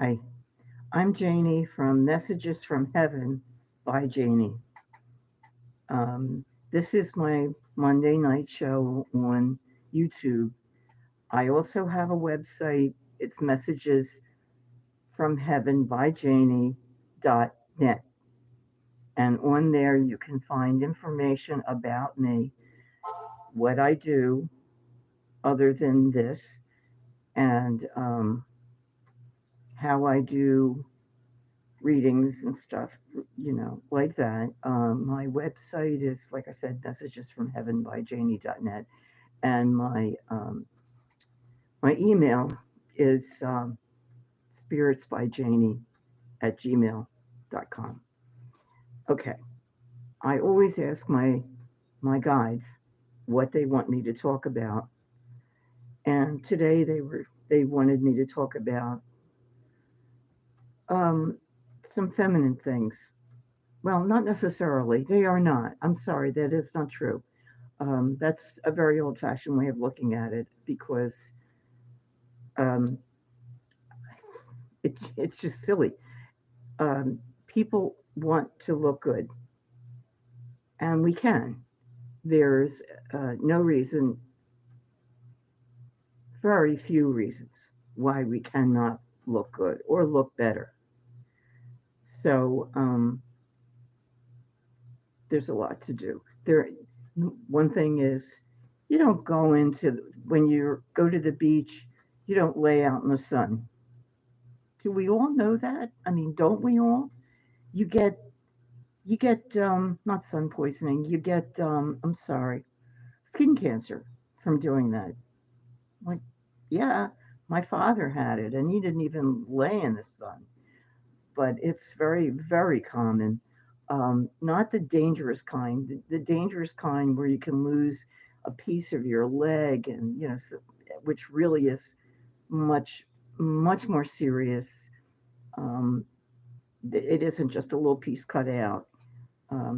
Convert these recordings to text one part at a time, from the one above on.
Hi, I'm Janie from Messages from Heaven by Janie. Um, this is my Monday night show on YouTube. I also have a website. It's Messages from Heaven by Janie.net. And on there, you can find information about me, what I do other than this, and how I do readings and stuff, like that. My website is, like I said, Messages from Heaven by Janie.net. And my email is spiritsbyjanie at gmail.com. Okay. I always ask my guides what they want me to talk about. And today they wanted me to talk about um, some feminine things. Well, not necessarily. They are not. I'm sorry, that is not true. That's a very old fashioned way of looking at it because um, it's just silly. People want to look good, and we can. There's no reason, very few reasons, why we cannot look good or look better. So there's a lot to do. One thing is, you don't go into when you go to the beach, you don't lay out in the sun. Do we all know that? I mean, don't we all? You get you get not sun poisoning. You get I'm sorry, skin cancer from doing that. Like, yeah, my father had it, and he didn't even lay in the sun. But it's very very common. Not the dangerous kind. The dangerous kind where you can lose a piece of your leg, and which really is much much more serious. Um, it isn't just a little piece cut out.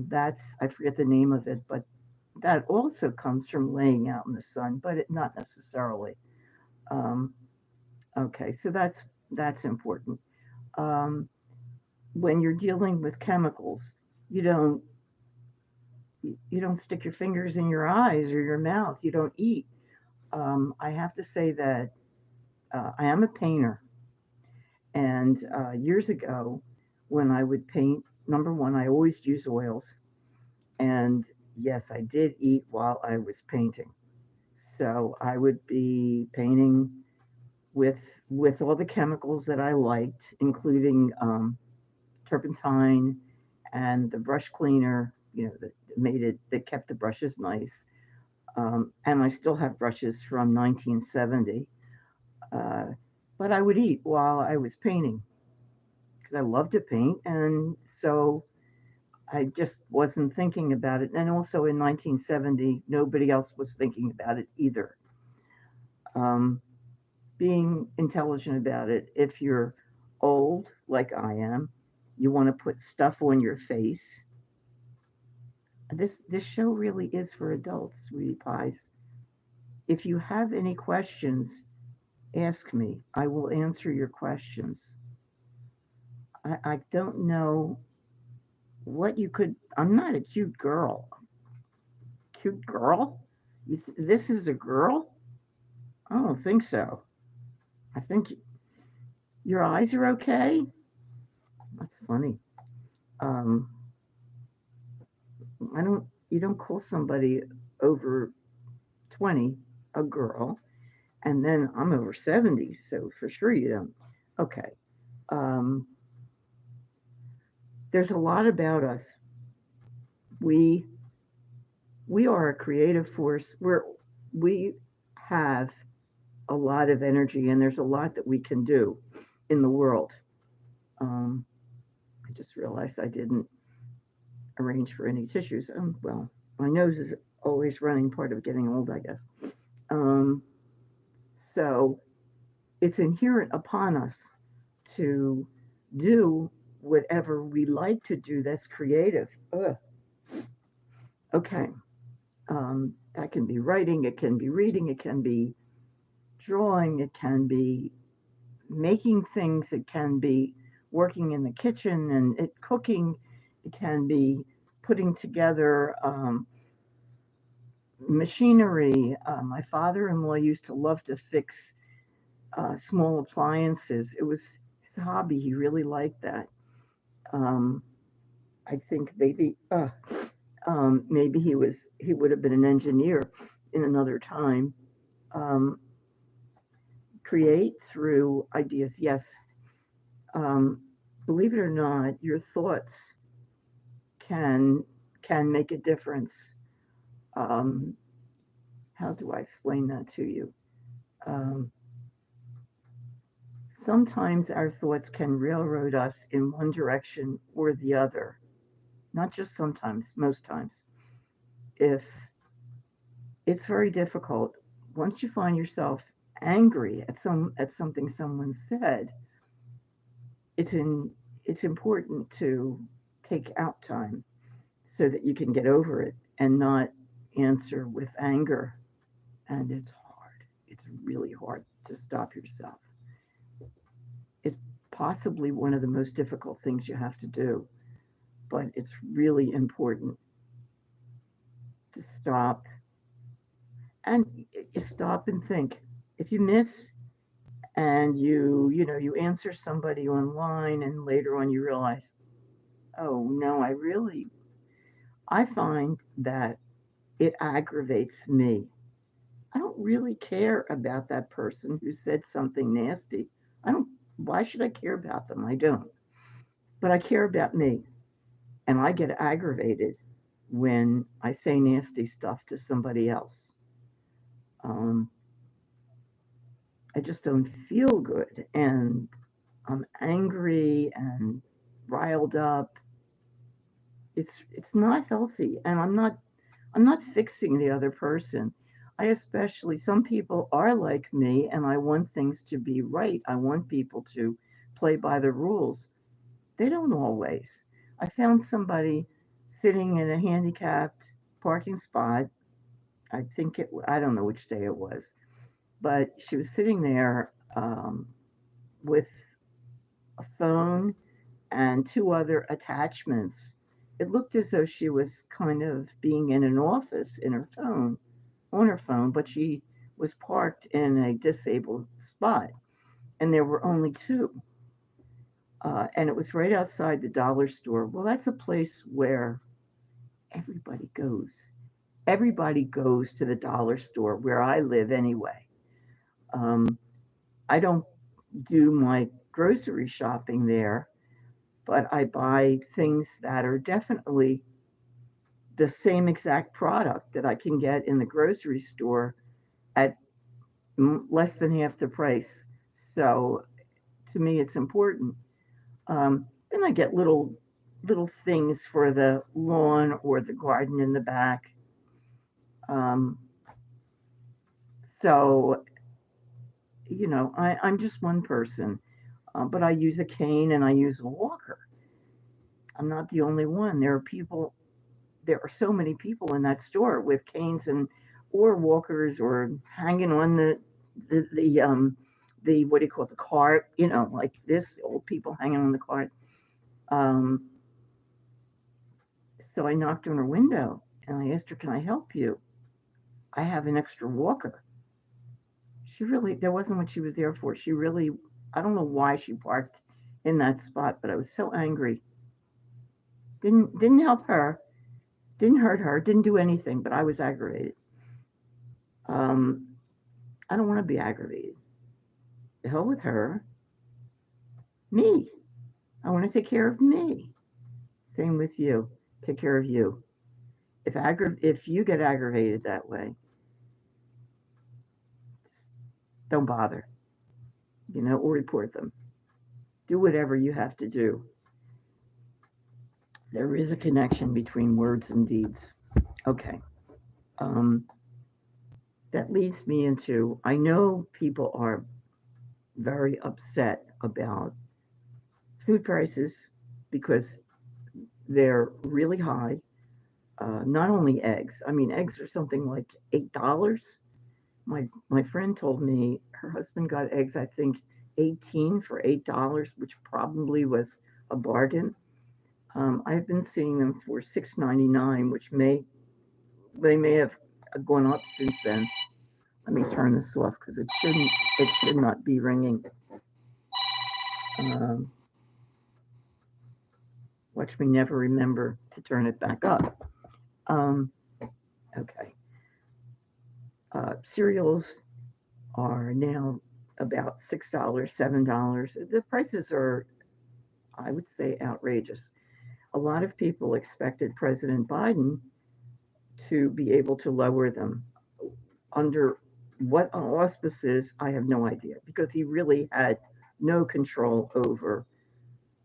That's I forget the name of it, but that also comes from laying out in the sun, but not necessarily. Um, okay, so that's important. Um, when you're dealing with chemicals, you don't you don't stick your fingers in your eyes or your mouth. You don't eat. I have to say that I am a painter, and years ago, when I would paint, number one, I always use oils, and yes, I did eat while I was painting. So I would be painting with all the chemicals that I liked, including turpentine and the brush cleaner. That made it that kept the brushes nice. And I still have brushes from 1970. Uh, but I would eat while I was painting because I love to paint, and so I just wasn't thinking about it. And also in 1970, nobody else was thinking about it either. Um, being intelligent about it. If you're old, like I am, you want to put stuff on your face. This show really is for adults, sweetie pies. If you have any questions, ask me. I will answer your questions. I don't know what you could. I'm not a cute girl. Cute girl? This is a girl? I don't think so. I think your eyes are okay. That's funny. Um, I don't. You don't call somebody over 20 a girl, and then I'm over 70, so for sure you don't. Okay. Um, there's a lot about us. We we are a creative force. We have a lot of energy, and there's a lot that we can do in the world. Um, I just realized I didn't arrange for any tissues. Well, my nose is always running, part of getting old, I guess. Um, so it's inherent upon us to do whatever we like to do that's creative. Ugh. Okay. That can be writing, it can be reading, it can be drawing, it can be making things. It can be working in the kitchen and cooking. It can be putting together machinery. My father-in-law used to love to fix small appliances. It was his hobby. He really liked that. Um, I think maybe he would have been an engineer in another time. Um, Create through ideas. Yes. Um, Believe it or not, your thoughts can can make a difference. Um, how do I explain that to you? Um, Sometimes our thoughts can railroad us in one direction or the other. Not just sometimes, most times. If it's very difficult, once you find yourself angry at something someone said, it's in it's important to take out time so that you can get over it and not answer with anger. And it's hard. It's really hard to stop yourself. It's possibly one of the most difficult things you have to do, but it's really important to stop and stop and think. If you miss and you answer somebody online and later on you realize, oh no, I find that it aggravates me. I don't really care about that person who said something nasty. I don't, why should I care about them? I don't. But I care about me. And I get aggravated when I say nasty stuff to somebody else. Um, I just don't feel good. And I'm angry and riled up. It's not healthy. And I'm not fixing the other person. I especially, some people are like me, and I want things to be right. I want people to play by the rules. They don't always. I found somebody sitting in a handicapped parking spot. I don't know which day it was, but she was sitting there with a phone and two other attachments. It looked as though she was kind of being in an office in her phone, on her phone, but she was parked in a disabled spot, and there were only two. And it was right outside the dollar store. Well, that's a place where everybody goes. Everybody goes to the dollar store where I live anyway. Um, I don't do my grocery shopping there, but I buy things that are definitely the same exact product that I can get in the grocery store at less than half the price. So to me, it's important. Then I get little things for the lawn or the garden in the back. Um, so I'm just one person, but I use a cane and I use a walker. I'm not the only one. There are so many people in that store with canes and or walkers or hanging on the what do you call it, the cart, like this old people hanging on the cart. Um, so I knocked on her window and I asked her, "Can I help you? I have an extra walker." She really, that wasn't what she was there for. She really, I don't know why she parked in that spot, but I was so angry. Didn't help her, didn't hurt her, didn't do anything, but I was aggravated. Um, I don't want to be aggravated. The hell with her. Me. I want to take care of me. Same with you. Take care of you. If you get aggravated that way, don't bother, or report them. Do whatever you have to do. There is a connection between words and deeds. Okay. Um, that leads me into, I know people are very upset about food prices because they're really high. Not only eggs. I mean, eggs are something like $8. My friend told me her husband got eggs, I think, 18 for $8, which probably was a bargain. I've been seeing them for $6.99, which they may have gone up since then. Let me turn this off because it should not be ringing. Um, Watch me never remember to turn it back up. Um, okay. Cereals are now about $6, $7. The prices are, I would say, outrageous. A lot of people expected President Biden to be able to lower them. Under what auspices, I have no idea because he really had no control over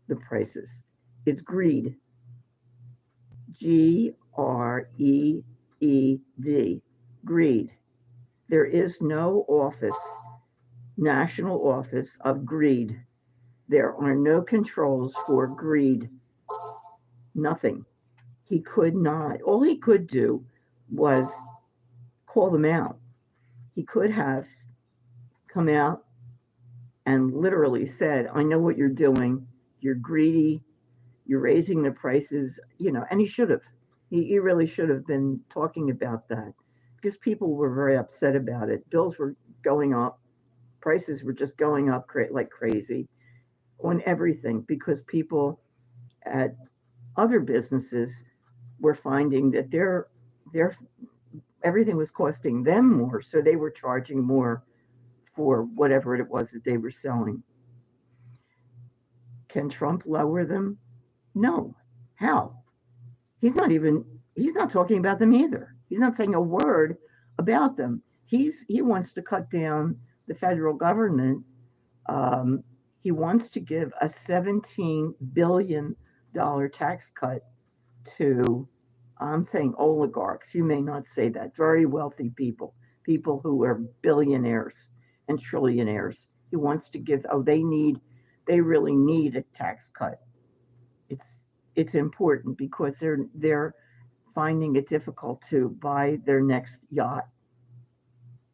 the prices. It's greed. Greed. Greed. There is no office, national office of greed. There are no controls for greed. Nothing. He could not, all he could do was call them out. He could have come out and literally said, I know what you're doing. You're greedy. You're raising the prices, and he should have. He really should have been talking about that because people were very upset about it. Bills were going up, prices were just going up like crazy on everything because people at other businesses were finding that their everything was costing them more, so they were charging more for whatever it was that they were selling. Can Trump lower them? No. How? He's not talking about them either. He's not saying a word about them. He wants to cut down the federal government. Um, he wants to give a $17 billion tax cut to, I'm saying oligarchs. You may not say that. Very wealthy people, people who are billionaires and trillionaires. He wants to give, they really need a tax cut. It's it's important because they're finding it difficult to buy their next yacht.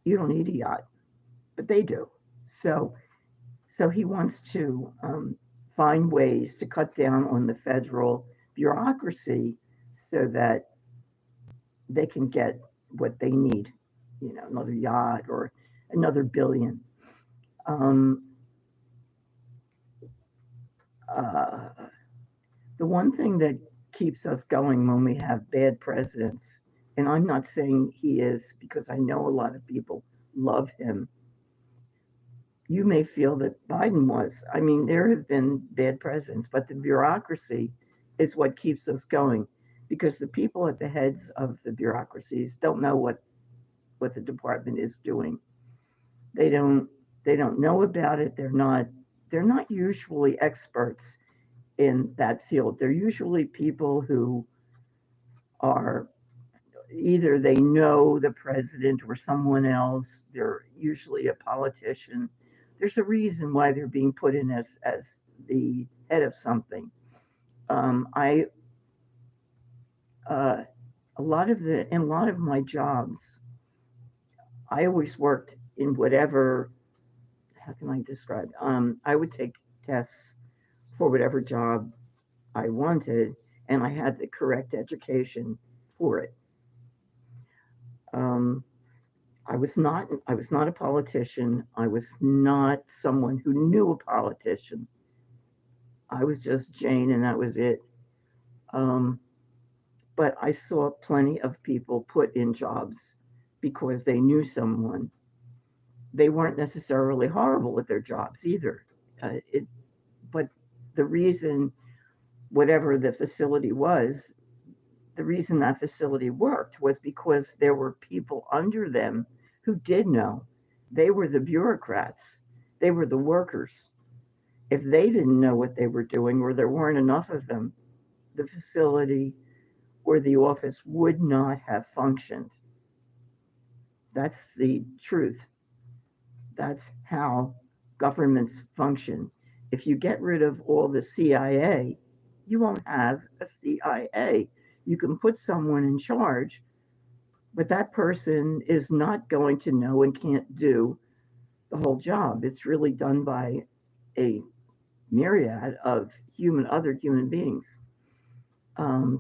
You don't need a yacht, but they do. So he wants to find ways to cut down on the federal bureaucracy so that they can get what they need. Another yacht or another billion. Um, uh, the one thing that keeps us going when we have bad presidents, and I'm not saying he is because I know a lot of people love him. You may feel that Biden was. I mean, there have been bad presidents, but the bureaucracy is what keeps us going because the people at the heads of the bureaucracies don't know what the department is doing. They don't know about it. They're not usually experts in that field. They're usually people who are either they know the president or someone else. They're usually a politician. There's a reason why they're being put in as the head of something. I in a lot of my jobs, I always worked in whatever. How can I describe? I would take tests for whatever job I wanted, and I had the correct education for it. Um, I was not a politician. I was not someone who knew a politician. I was just Jane, and that was it. Um, but I saw plenty of people put in jobs because they knew someone. They weren't necessarily horrible at their jobs either. But the reason, whatever the facility was, the reason that facility worked was because there were people under them who did know. They were the bureaucrats, they were the workers. If they didn't know what they were doing or there weren't enough of them, the facility or the office would not have functioned. That's the truth. That's how governments function. If you get rid of all the CIA, you won't have a CIA. You can put someone in charge, but that person is not going to know and can't do the whole job. It's really done by a myriad of other human beings.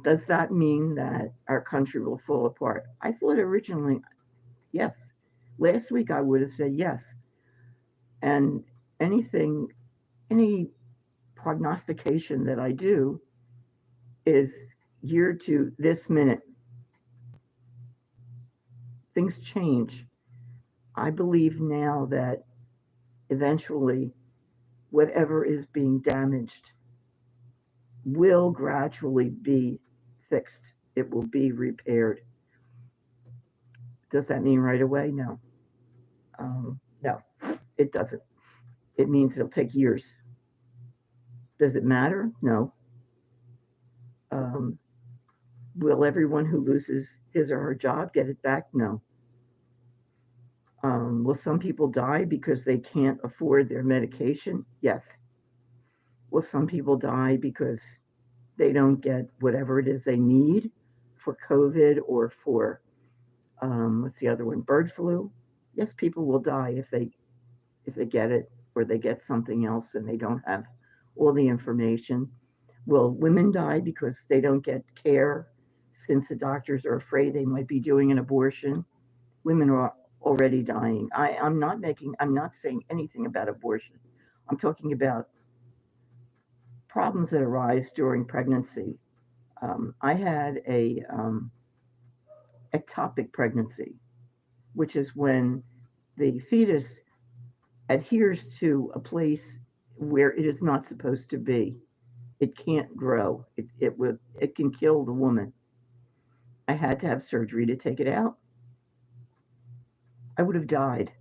Does that mean that our country will fall apart? I thought originally, yes. Last week I would have said yes. And anything, any prognostication that I do is year to this minute. Things change. I believe now that eventually whatever is being damaged will gradually be fixed. It will be repaired. Does that mean right away? No. No, it doesn't. It means it'll take years. Does it matter? No. Um, will everyone who loses his or her job get it back? No. Will some people die because they can't afford their medication? Yes. Will some people die because they don't get whatever it is they need for COVID or for what's the other one? Bird flu. Yes, people will die if they get it or they get something else and they don't have all the information. Will women die because they don't get care since the doctors are afraid they might be doing an abortion? Women are already dying. I'm not saying anything about abortion. I'm talking about problems that arise during pregnancy. I had a ectopic pregnancy, which is when the fetus adheres to a place where it is not supposed to be. It can't grow. It can kill the woman. I had to have surgery to take it out. I would have died.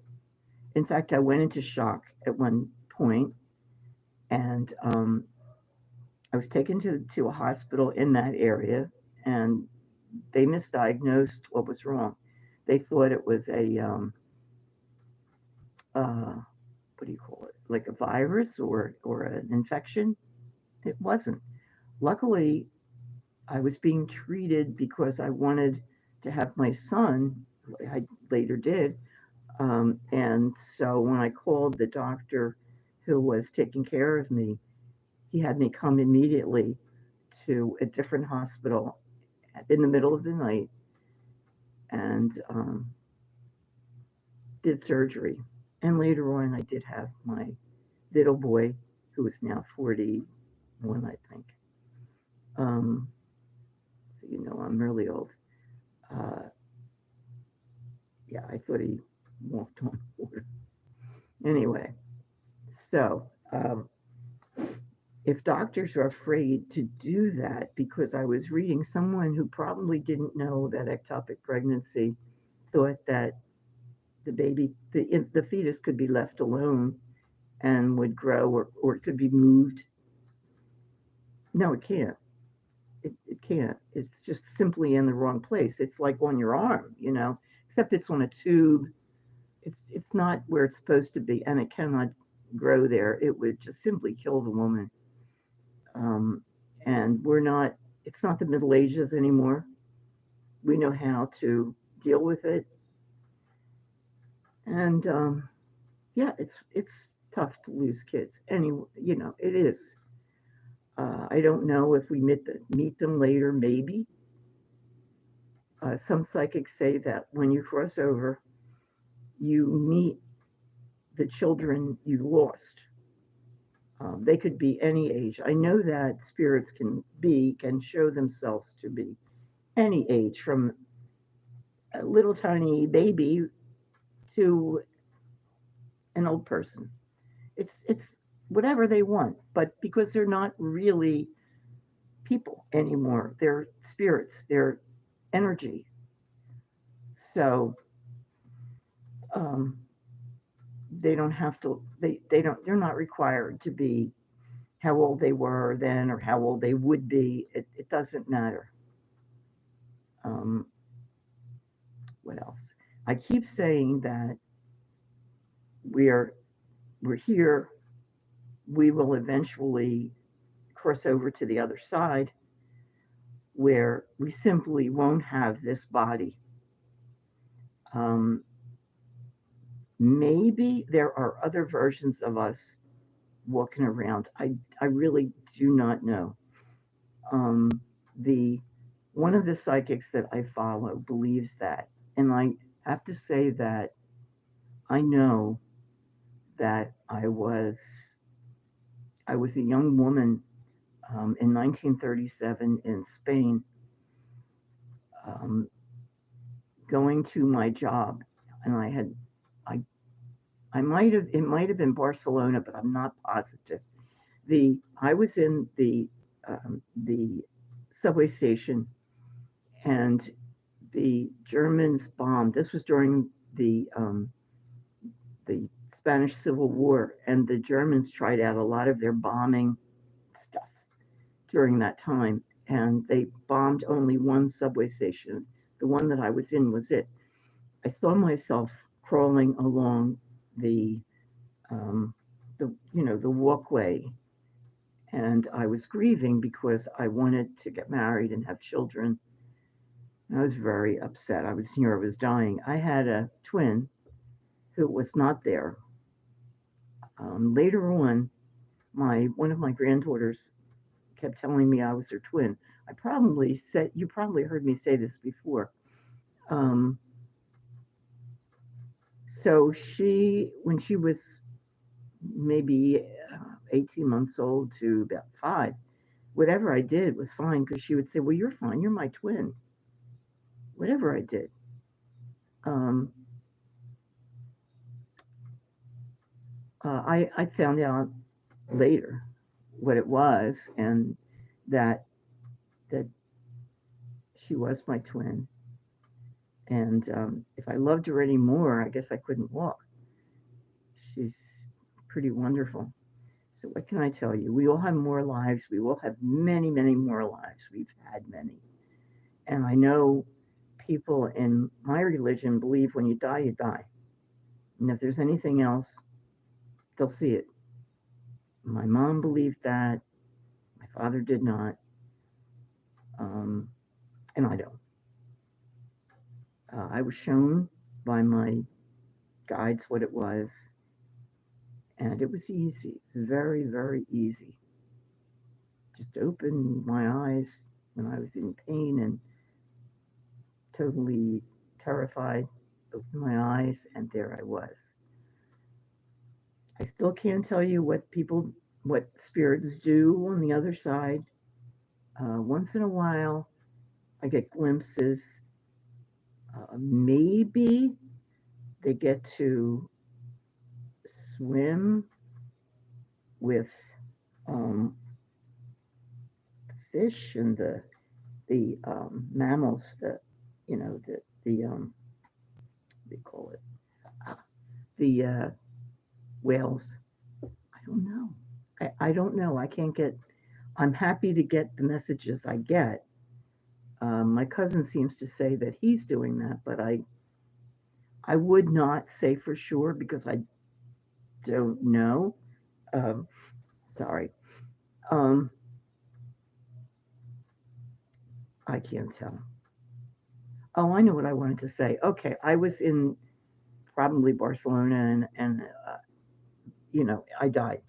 In fact, I went into shock at one point, and I was taken to a hospital in that area, and they misdiagnosed what was wrong. They thought it was a what do you call it, like a virus or an infection. It wasn't. Luckily, I was being treated because I wanted to have my son. I later did. And so when I called the doctor who was taking care of me, he had me come immediately to a different hospital in the middle of the night and did surgery. And later on, I did have my little boy, who is now 41, I think. Um, so I'm really old. Uh, yeah, I thought he walked on water. Anyway, so if doctors are afraid to do that, because I was reading someone who probably didn't know that ectopic pregnancy thought that the fetus could be left alone and would grow, or it could be moved. No, it can't. It can't. It's just simply in the wrong place. It's like on your arm, except it's on a tube. It's not where it's supposed to be, and it cannot grow there. It would just simply kill the woman. Um, and we're not. It's not the Middle Ages anymore. We know how to deal with it, and yeah, it's tough to lose kids. It is. I don't know if we meet them later. Maybe some psychics say that when you cross over, you meet the children you lost. They could be any age. I know that spirits can show themselves to be any age, from a little tiny baby to an old person. It's whatever they want, but because they're not really people anymore, they're spirits, they're energy. So um, they don't have to. They don't. They're not required to be how old they were then or how old they would be. It doesn't matter. Um, what else? I keep saying that we're we're here. We will eventually cross over to the other side where we simply won't have this body. Um, Maybe there are other versions of us walking around. I really do not know. Um, the One of the psychics that I follow believes that, and I have to say that I know that I was a young woman in 1937 in Spain, um, going to my job, and I I might have it might have been Barcelona, but I'm not positive. The I was in the subway station, and the Germans bombed. This was during the Spanish Civil War, and the Germans tried out a lot of their bombing stuff during that time, and they bombed only one subway station. The one that I was in was it. I saw myself crawling along the um, the walkway, and I was grieving because I wanted to get married and have children. I was very upset. I was here. I was dying. I had a twin who was not there. Later on, my one of my granddaughters kept telling me I was her twin. I probably said you probably heard me say this before. Um, so when she was maybe 18 months old to about 5, whatever I did was fine because she would say, "Well, you're fine. You're my twin." Whatever I did. Um, I found out later what it was, and that that she was my twin. And if I loved her anymore, I guess I couldn't walk. She's pretty wonderful. So what can I tell you? We all have more lives. We will have many, many more lives. We've had many. And I know people in my religion believe when you die, you die. And if there's anything else, they'll see it. My mom believed that. My father did not. Um, and I don't. I was shown by my guides what it was, and it was easy. It was very, very easy. Just opened my eyes when I was in pain and totally terrified. Opened my eyes, and there I was. I still can't tell you what spirits do on the other side. Once in a while, I get glimpses. Maybe they get to swim with um, fish and the mammals, the what do you call it? Ah, the whales. I don't know. I don't know. I can't get. I'm happy to get the messages I get. My cousin seems to say that he's doing that, but I would not say for sure because I don't know. Um, Sorry. Um, I can't tell. Oh, I know what I wanted to say. Okay, I was in probably Barcelona, and I died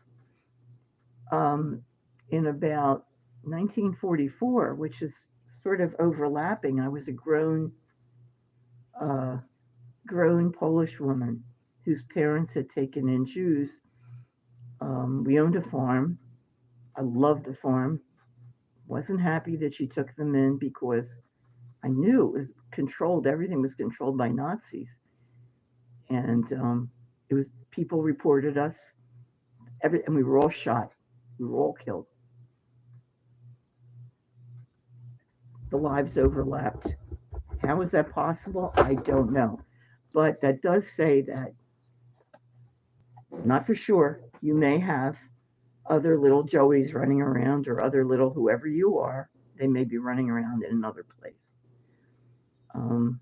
in about 1944, which is sort of overlapping. I was a uh, grown Polish woman whose parents had taken in Jews. We owned a farm. I loved the farm. Wasn't happy that she took them in because I knew it was controlled. Everything was controlled by Nazis, and it was people reported us. And we were all shot. We were all killed. The lives overlapped. How is that possible? I don't know. But that does say that, not for sure, you may have other little Joeys running around or other little whoever you are, they may be running around in another place. Um,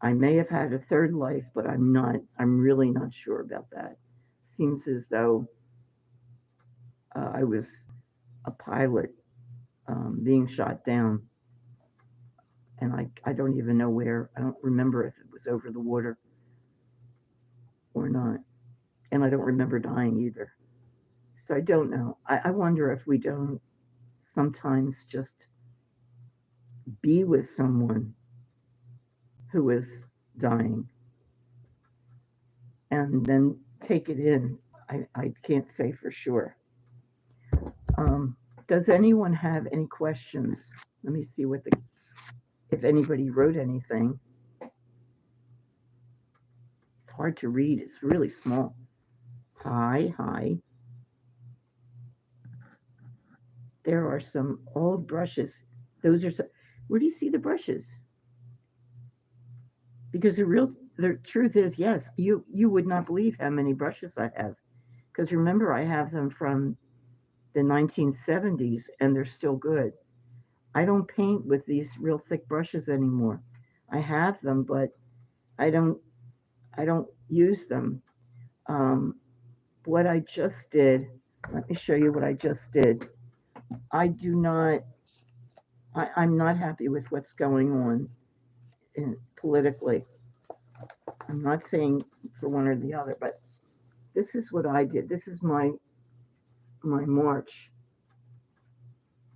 I may have had a third life, but I'm really not sure about that. Seems as though I was a pilot being shot down, and I don't even know where. I don't remember if it was over the water. or not. And I don't remember dying either. So I don't know. I wonder if we don't sometimes just be with someone who is dying and then take it in. I can't say for sure. Um, does anyone have any questions? Let me see if anybody wrote anything. It's hard to read. It's really small. Hi, hi. There are some old brushes. Those are some, where do you see the brushes? Because the truth is, yes, you would not believe how many brushes I have. Because remember, I have them from the 1970s and they're still good. I don't paint with these real thick brushes anymore. I have them, but I don't I don't use them. Um, what I just did, let me show you what I just did. I do not I'm not happy with what's going on politically. I'm not saying for one or the other, but this is what I did. This is my March,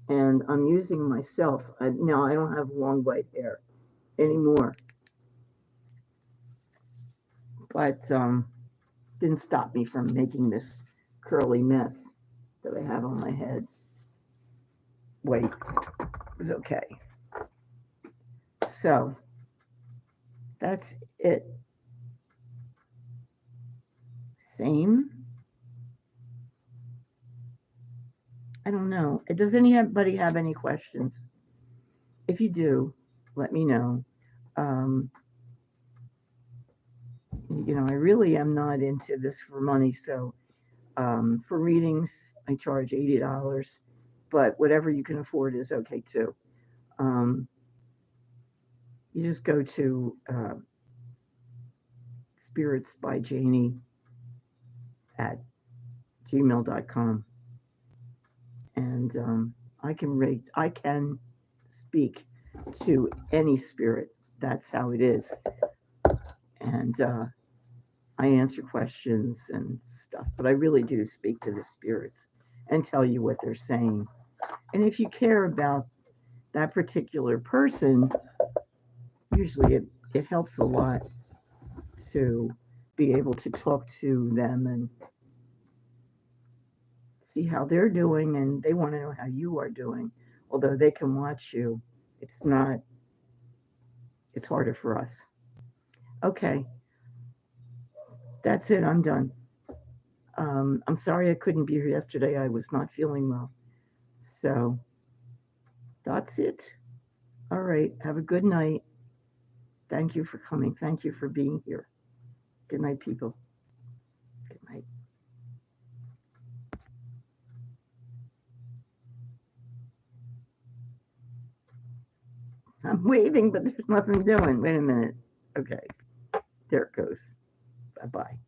and I'm using myself. Now I don't have long white hair anymore, but didn't stop me from making this curly mess that I have on my head. Wait, it was okay. So that's it. Same. I don't know. Does anybody have any questions? If you do, let me know. Um, I really am not into this for money. So for readings, I charge $80, but whatever you can afford is okay too. Um, you just go to Spirits by Janie at gmail.com, and I can speak to any spirit. That's how it is, and I answer questions and stuff, but I really do speak to the spirits and tell you what they're saying. And if you care about that particular person, usually it helps a lot to be able to talk to them and see how they're doing, and they want to know how you are doing. Although they can watch you, it's not, it's harder for us. Okay, that's it. I'm done. I'm sorry I couldn't be here yesterday. I was not feeling well. So that's it. All right. Have a good night. Thank you for coming. Thank you for being here. Good night, people. Good night. I'm waving, but there's nothing doing. Wait a minute. Okay. There it goes. Bye bye.